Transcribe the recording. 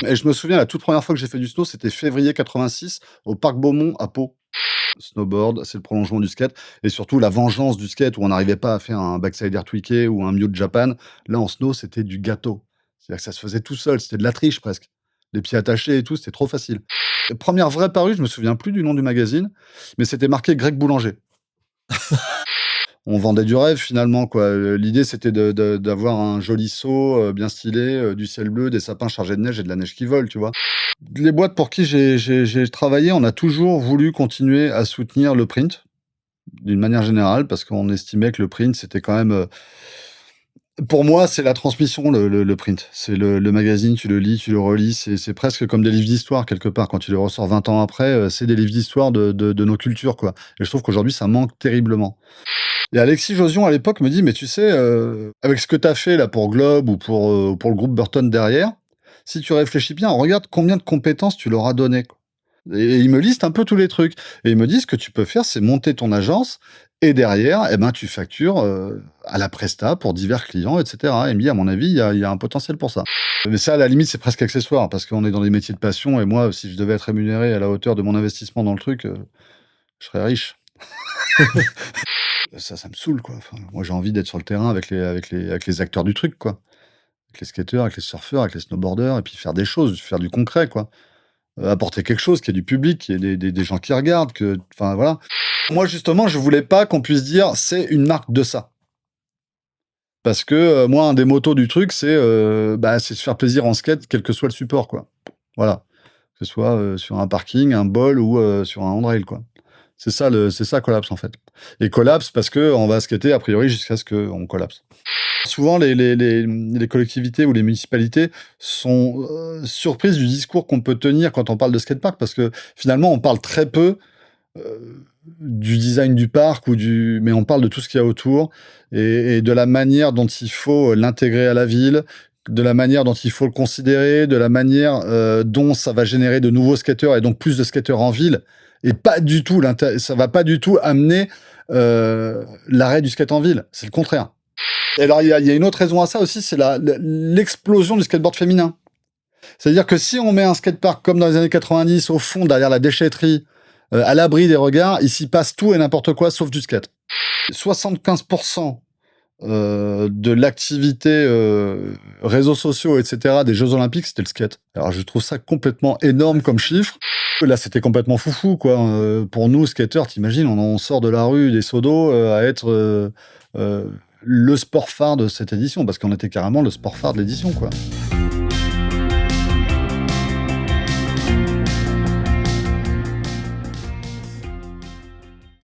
Et je me souviens, la toute première fois que j'ai fait du snow, c'était février 86 au parc Beaumont à Pau. Snowboard, c'est le prolongement du skate et surtout la vengeance du skate où on n'arrivait pas à faire un backside air tweaké ou un mute Japan. Là, en snow, c'était du gâteau. C'est-à-dire que ça se faisait tout seul, c'était de la triche presque. Les pieds attachés et tout, c'était trop facile. Première vraie parue, je me souviens plus du nom du magazine, mais c'était marqué Greg Boulanger. On vendait du rêve finalement, quoi. L'idée, c'était d'avoir un joli seau, bien stylé, du ciel bleu, des sapins chargés de neige et de la neige qui vole, tu vois? Les boîtes pour qui j'ai travaillé, on a toujours voulu continuer à soutenir le print, d'une manière générale, parce qu'on estimait que le print, c'était quand même, pour moi, c'est la transmission, le print. C'est le magazine, tu le lis, tu le relis, c'est presque comme des livres d'histoire quelque part. Quand tu les ressors 20 ans après, c'est des livres d'histoire de nos cultures, quoi. Et je trouve qu'aujourd'hui, ça manque terriblement. Et Alexis Josion, à l'époque, me dit: «Mais tu sais, avec ce que tu as fait là pour Globe ou pour le groupe Burton derrière, si tu réfléchis bien, regarde combien de compétences tu leur as donné, quoi». Et il me liste un peu tous les trucs et il me dit: «Ce que tu peux faire, c'est monter ton agence et derrière, eh ben, tu factures, à la presta pour divers clients et cetera». Il me dit: «À mon avis, il y a un potentiel pour ça». Mais ça, à la limite, c'est presque accessoire parce qu'on est dans des métiers de passion et moi, si je devais être rémunéré à la hauteur de mon investissement dans le truc, je serais riche. Ça me saoule, quoi. Enfin, moi, j'ai envie d'être sur le terrain avec les acteurs du truc, quoi. Avec les skateurs, avec les surfeurs, avec les snowboarders et puis faire des choses, faire du concret, quoi. Apporter quelque chose, qu'il y ait du public, qu'il y ait des gens qui regardent, que enfin, voilà. Moi, justement, je voulais pas qu'on puisse dire: «C'est une marque de ça». Parce que, moi, un des motos du truc, c'est se faire plaisir en skate, quel que soit le support, quoi. Voilà. Que ce soit, sur un parking, un bol ou, sur un handrail, quoi. C'est ça Collapse, en fait. Et Collapse parce qu'on va skater a priori jusqu'à ce qu'on collapse. Souvent les collectivités ou les municipalités sont, surprises du discours qu'on peut tenir quand on parle de skatepark parce que finalement on parle très peu, du design du parc mais on parle de tout ce qu'il y a autour et de la manière dont il faut l'intégrer à la ville, de la manière dont il faut le considérer, de la manière, dont ça va générer de nouveaux skateurs et donc plus de skateurs en ville et pas du tout ça va pas du tout amener, l'arrêt du skate en ville, c'est le contraire. Et alors il y a une autre raison à ça aussi, c'est l'explosion du skateboard féminin. C'est-à-dire que si on met un skatepark comme dans les années 90 au fond derrière la déchetterie, à l'abri des regards, il s'y passe tout et n'importe quoi sauf du skate. 75 de l'activité, réseaux sociaux et cetera des jeux olympiques, c'était le skate. Alors je trouve ça complètement énorme comme chiffre. Là, c'était complètement foufou, quoi, pour nous skateurs, tu imagines, on sort de la rue des seaux d'eau, à être, le sport phare de cette édition, parce qu'on était carrément le sport phare de l'édition, quoi.